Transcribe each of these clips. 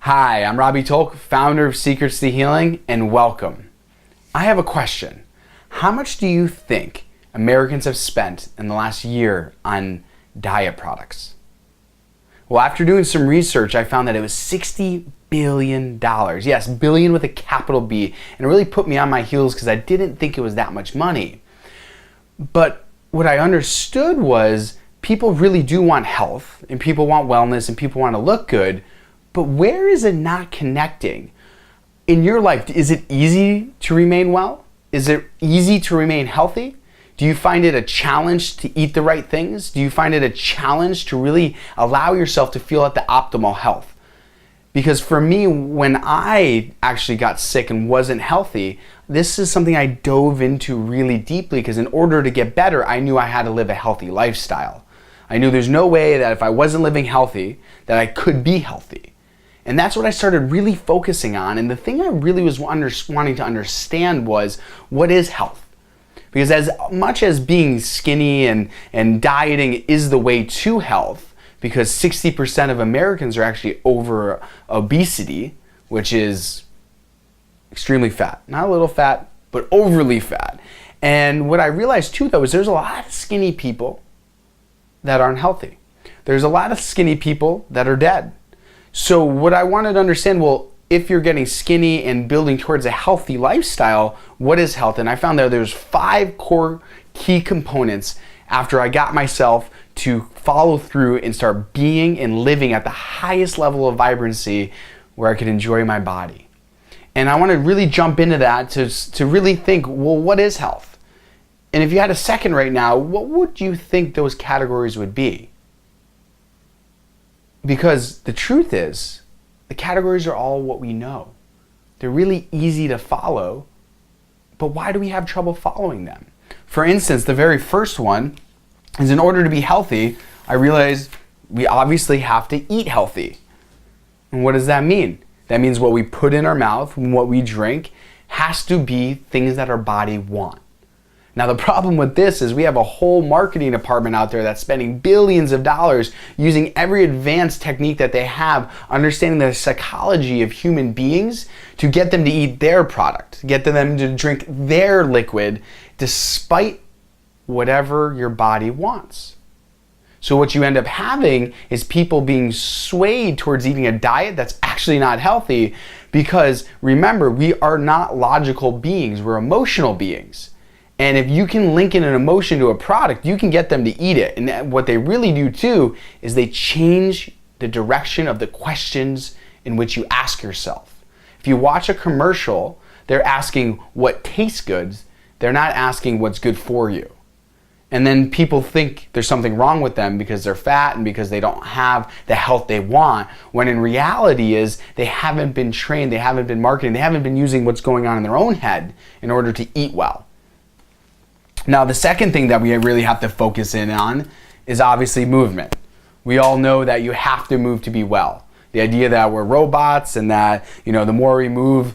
Hi, I'm Robbie Tolk, founder of Secrets to Healing, and welcome. I have a question. How much do you think Americans have spent in the last year on diet products? Well, after doing some research, I found that it was $60 billion. Yes, billion with a capital B. And it really put me on my heels because I didn't think it was that much money. But what I understood was people really do want health, and people want wellness, and people want to look good. But where is it not connecting? In your life, is it easy to remain well? Is it easy to remain healthy? Do you find it a challenge to eat the right things? Do you find it a challenge to really allow yourself to feel at the optimal health? Because for me, when I actually got sick and wasn't healthy, this is something I dove into really deeply because in order to get better, I knew I had to live a healthy lifestyle. I knew there's no way that if I wasn't living healthy, that I could be healthy. And that's what I started really focusing on. And the thing I really was wanting to understand was, what is health? Because as much as being skinny and dieting is the way to health, because 60% of Americans are actually over obesity, which is extremely fat. Not a little fat, but overly fat. And what I realized too, though, is there's a lot of skinny people that aren't healthy. There's a lot of skinny people that are dead. So what I wanted to understand, well, if you're getting skinny and building towards a healthy lifestyle, what is health? And I found that there's 5 core key components after I got myself to follow through and start being and living at the highest level of vibrancy where I could enjoy my body. And I want to really jump into that to really think, well, what is health? And if you had a second right now, what would you think those categories would be? Because the truth is, the categories are all what we know. They're really easy to follow, but why do we have trouble following them? For instance, the very first one is, in order to be healthy, I realized we obviously have to eat healthy. And what does that mean? That means what we put in our mouth and what we drink has to be things that our body wants. Now the problem with this is we have a whole marketing department out there that's spending billions of dollars using every advanced technique that they have, understanding the psychology of human beings to get them to eat their product, get them to drink their liquid, despite whatever your body wants. So what you end up having is people being swayed towards eating a diet that's actually not healthy, because remember, we are not logical beings, we're emotional beings. And if you can link in an emotion to a product, you can get them to eat it. And what they really do too is they change the direction of the questions in which you ask yourself. If you watch a commercial, they're asking what tastes good. They're not asking what's good for you. And then people think there's something wrong with them because they're fat and because they don't have the health they want, when in reality is they haven't been trained, they haven't been marketing, they haven't been using what's going on in their own head in order to eat well. Now, the second thing that we really have to focus in on is obviously movement. We all know that you have to move to be well. The idea that we're robots and that, the more we move,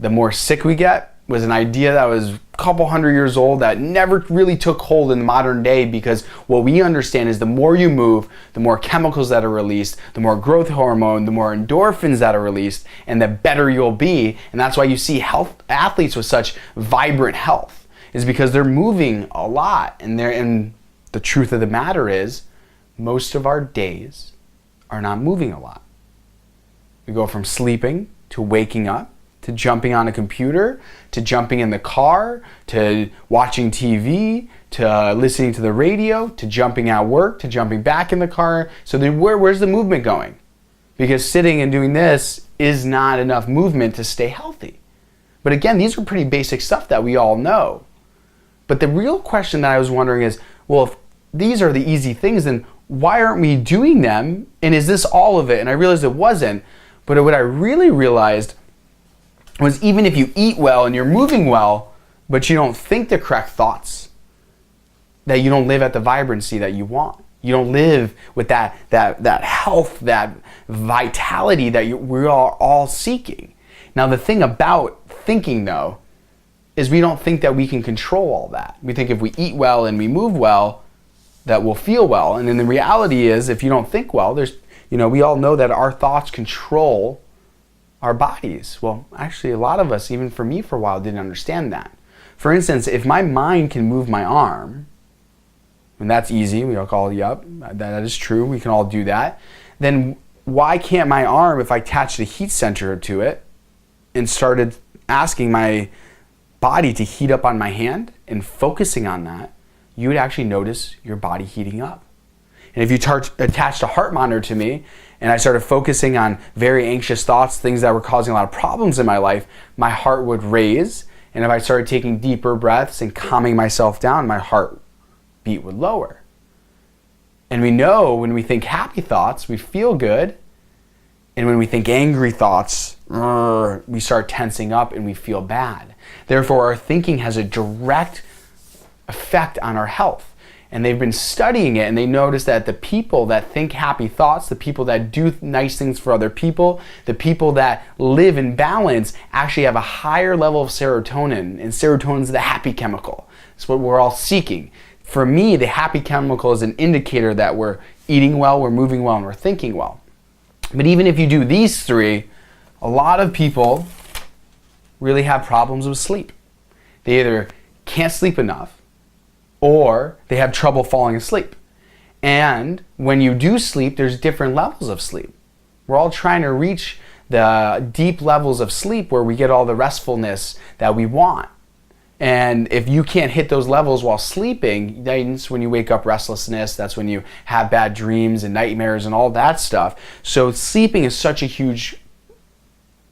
the more sick we get was an idea that was a couple hundred years old that never really took hold in the modern day, because what we understand is the more you move, the more chemicals that are released, the more growth hormone, the more endorphins that are released, and the better you'll be. And that's why you see health athletes with such vibrant health, is because they're moving a lot. And the truth of the matter is, most of our days are not moving a lot. We go from sleeping to waking up, to jumping on a computer, to jumping in the car, to watching TV, to listening to the radio, to jumping at work, to jumping back in the car. So then where's the movement going? Because sitting and doing this is not enough movement to stay healthy. But again, these are pretty basic stuff that we all know. But the real question that I was wondering is, well, if these are the easy things, then why aren't we doing them? And is this all of it? And I realized it wasn't. But what I really realized was, even if you eat well and you're moving well, but you don't think the correct thoughts, that you don't live at the vibrancy that you want. You don't live with that health, that vitality that we are all seeking. Now, the thing about thinking, though, is we don't think that we can control all that. We think if we eat well and we move well, that we'll feel well. And then the reality is, if you don't think well, we all know that our thoughts control our bodies. Well, actually, a lot of us, even for me for a while, didn't understand that. For instance, if my mind can move my arm, and that's easy, we all call it up, that is true, we can all do that, then why can't my arm, if I attached a heat sensor to it and started asking my body to heat up on my hand and focusing on that, you would actually notice your body heating up. And if you attached a heart monitor to me and I started focusing on very anxious thoughts, things that were causing a lot of problems in my life, my heart would raise. And if I started taking deeper breaths and calming myself down, my heartbeat would lower. And we know when we think happy thoughts, we feel good. And when we think angry thoughts, we start tensing up and we feel bad. Therefore, our thinking has a direct effect on our health. And they've been studying it, and they notice that the people that think happy thoughts, the people that do nice things for other people, the people that live in balance actually have a higher level of serotonin, and serotonin is the happy chemical. It's what we're all seeking. For me, the happy chemical is an indicator that we're eating well, we're moving well, and we're thinking well. But even if you do these three, a lot of people really have problems with sleep. They either can't sleep enough, or they have trouble falling asleep. And when you do sleep, there's different levels of sleep. We're all trying to reach the deep levels of sleep where we get all the restfulness that we want. And if you can't hit those levels while sleeping, that's when you wake up restlessness, that's when you have bad dreams and nightmares and all that stuff. So sleeping is such a huge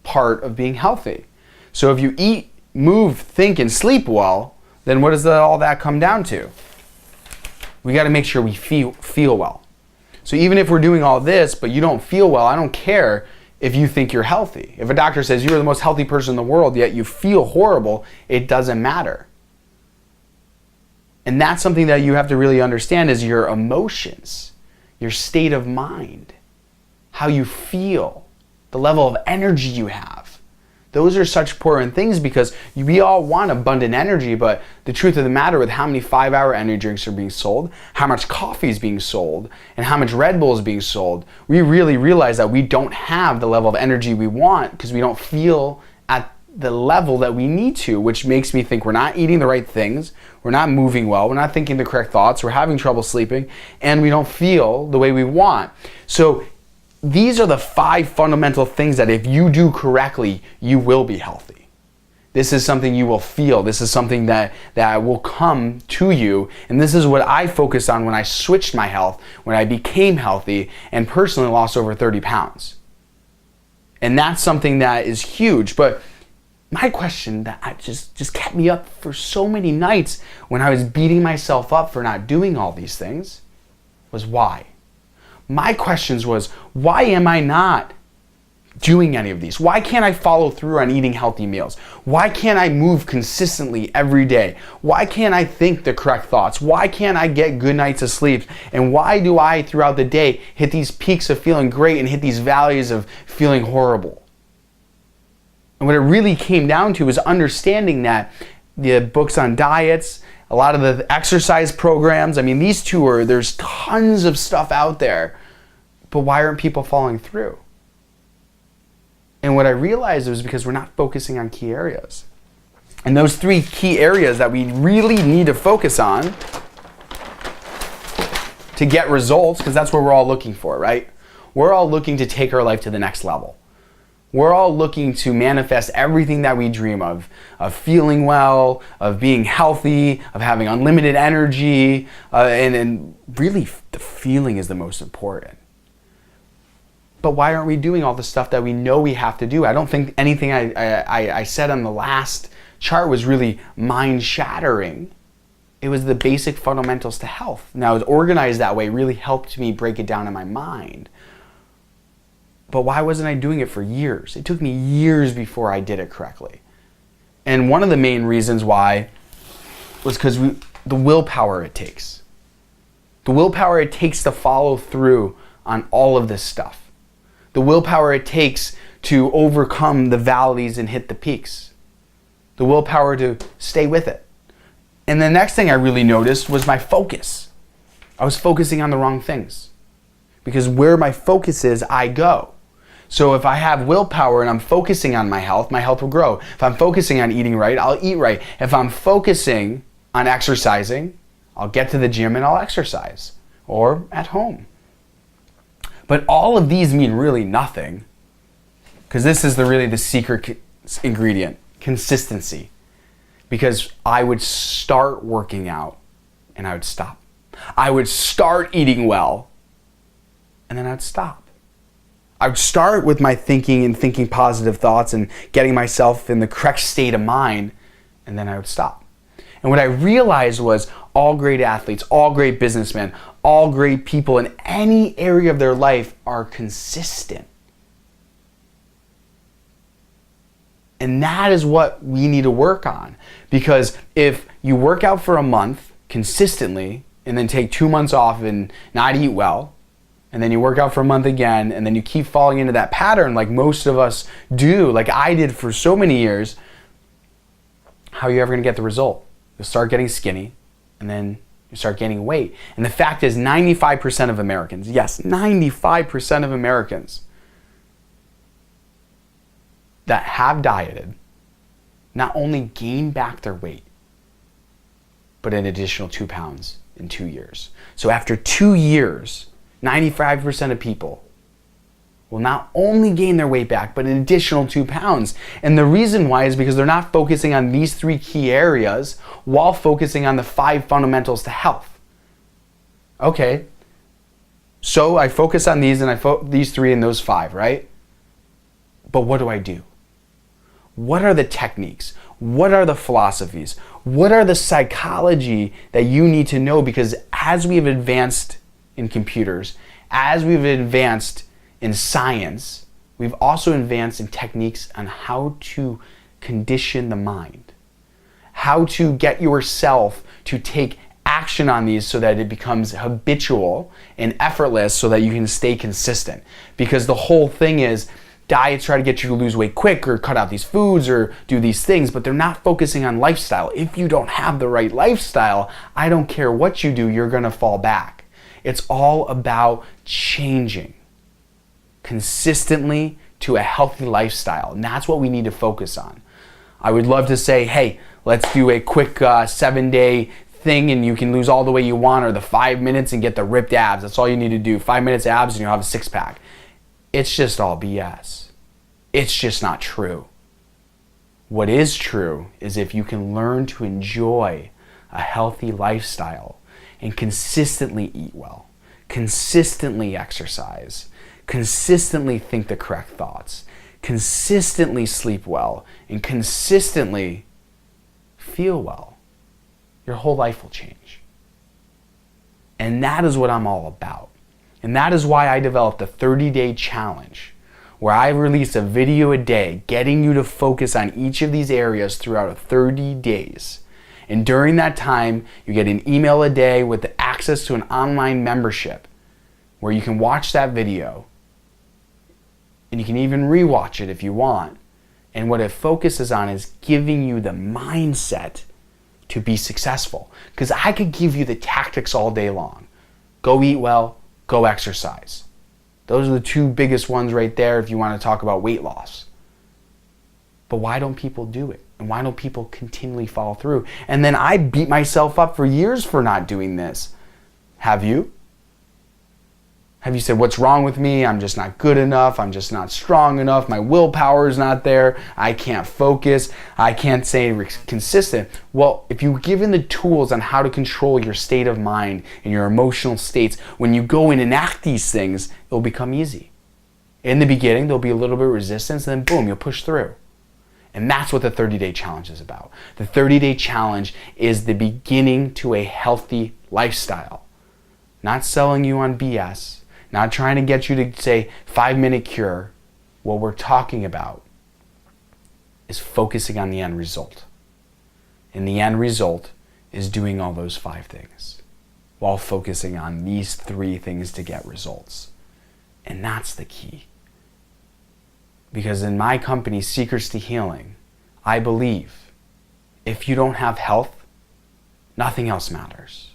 part of being healthy. So if you eat, move, think, and sleep well, then what does all that come down to? We got to make sure we feel well. So even if we're doing all this, but you don't feel well, I don't care if you think you're healthy. If a doctor says you're the most healthy person in the world, yet you feel horrible, it doesn't matter. And that's something that you have to really understand is your emotions, your state of mind, how you feel, the level of energy you have. Those are such important things because we all want abundant energy, but the truth of the matter with how many 5-hour energy drinks are being sold, how much coffee is being sold, and how much Red Bull is being sold, we really realize that we don't have the level of energy we want because we don't feel at the level that we need to, which makes me think we're not eating the right things, we're not moving well, we're not thinking the correct thoughts, we're having trouble sleeping, and we don't feel the way we want. So these are the 5 fundamental things that if you do correctly, you will be healthy. This is something you will feel. This is something that will come to you. And this is what I focused on when I switched my health, when I became healthy and personally lost over 30 pounds. And that's something that is huge. But my question that just kept me up for so many nights when I was beating myself up for not doing all these things was why? My questions was, why am I not doing any of these? Why can't I follow through on eating healthy meals? Why can't I move consistently every day? Why can't I think the correct thoughts? Why can't I get good nights of sleep? And why do I, throughout the day, hit these peaks of feeling great and hit these valleys of feeling horrible? And what it really came down to is understanding that the books on diets, a lot of the exercise programs, I mean, these two there's tons of stuff out there, but why aren't people following through? And what I realized was because we're not focusing on key areas. And those 3 key areas that we really need to focus on to get results, because that's what we're all looking for, right? We're all looking to take our life to the next level. We're all looking to manifest everything that we dream of feeling well, of being healthy, of having unlimited energy, and really the feeling is the most important. But why aren't we doing all the stuff that we know we have to do? I don't think anything I said on the last chart was really mind-shattering. It was the basic fundamentals to health. Now, it was organized that way, really helped me break it down in my mind. But why wasn't I doing it for years? It took me years before I did it correctly. And one of the main reasons why was because the willpower it takes. The willpower it takes to follow through on all of this stuff. The willpower it takes to overcome the valleys and hit the peaks. The willpower to stay with it. And the next thing I really noticed was my focus. I was focusing on the wrong things. Because where my focus is, I go. So if I have willpower and I'm focusing on my health will grow. If I'm focusing on eating right, I'll eat right. If I'm focusing on exercising, I'll get to the gym and I'll exercise, or at home. But all of these mean really nothing, because this is really the secret ingredient, consistency. Because I would start working out and I would stop. I would start eating well and then I'd stop. I would start with my thinking and thinking positive thoughts and getting myself in the correct state of mind, and then I would stop. And what I realized was all great athletes, all great businessmen, all great people in any area of their life are consistent. And that is what we need to work on. Because if you work out for a month consistently and then take 2 months off and not eat well, and then you work out for a month again, and then you keep falling into that pattern like most of us do, like I did for so many years, how are you ever gonna get the result? You'll start getting skinny, and then you start gaining weight. And the fact is 95% of Americans, yes, 95% of Americans that have dieted not only gain back their weight, but an additional 2 pounds in 2 years. So after 2 years, 95% of people will not only gain their weight back, but an additional 2 pounds. And the reason why is because they're not focusing on these 3 key areas while focusing on the 5 fundamentals to health. Okay, so I focus on these and these 3 and those 5, right? But what do I do? What are the techniques? What are the philosophies? What are the psychology that you need to know? Because as we have advanced in computers, as we've advanced in science, we've also advanced in techniques on how to condition the mind, how to get yourself to take action on these so that it becomes habitual and effortless so that you can stay consistent. Because the whole thing is, diets try to get you to lose weight quick or cut out these foods or do these things, but they're not focusing on lifestyle. If you don't have the right lifestyle, I don't care what you do, you're gonna fall back. It's all about changing consistently to a healthy lifestyle, and that's what we need to focus on. I would love to say, hey, let's do a quick 7-day thing and you can lose all the weight you want, or the 5 minutes and get the ripped abs. That's all you need to do. 5 minutes abs and you'll have a 6-pack. It's just all BS. It's just not true. What is true is if you can learn to enjoy a healthy lifestyle and consistently eat well, consistently exercise, consistently think the correct thoughts, consistently sleep well, and consistently feel well, your whole life will change. And that is what I'm all about. And that is why I developed a 30-day challenge where I release a video a day getting you to focus on each of these areas throughout 30 days. And during that time, you get an email a day with the access to an online membership where you can watch that video and you can even rewatch it if you want. And what it focuses on is giving you the mindset to be successful. Because I could give you the tactics all day long. Go eat well, go exercise. Those are the 2 biggest ones right there if you want to talk about weight loss. But why don't people do it? And why don't people continually follow through? And then I beat myself up for years for not doing this. Have you? Have you said, what's wrong with me? I'm just not good enough. I'm just not strong enough. My willpower is not there. I can't focus. I can't stay consistent. Well, if you're given the tools on how to control your state of mind and your emotional states, when you go and enact these things, it'll become easy. In the beginning, there'll be a little bit of resistance, and then boom, you'll push through. And that's what the 30-day challenge is about. The 30-day challenge is the beginning to a healthy lifestyle. Not selling you on BS. Not trying to get you to say 5-minute cure. What we're talking about is focusing on the end result. And the end result is doing all those 5 things while focusing on these 3 things to get results. And that's the key. Because in my company, Secrets to Healing, I believe if you don't have health, nothing else matters.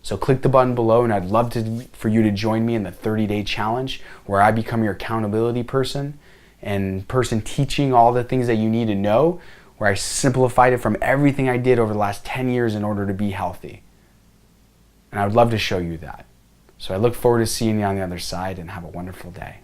So click the button below, and I'd love for you to join me in the 30-day challenge where I become your accountability person and person teaching all the things that you need to know, where I simplified it from everything I did over the last 10 years in order to be healthy. And I would love to show you that. So I look forward to seeing you on the other side, and have a wonderful day.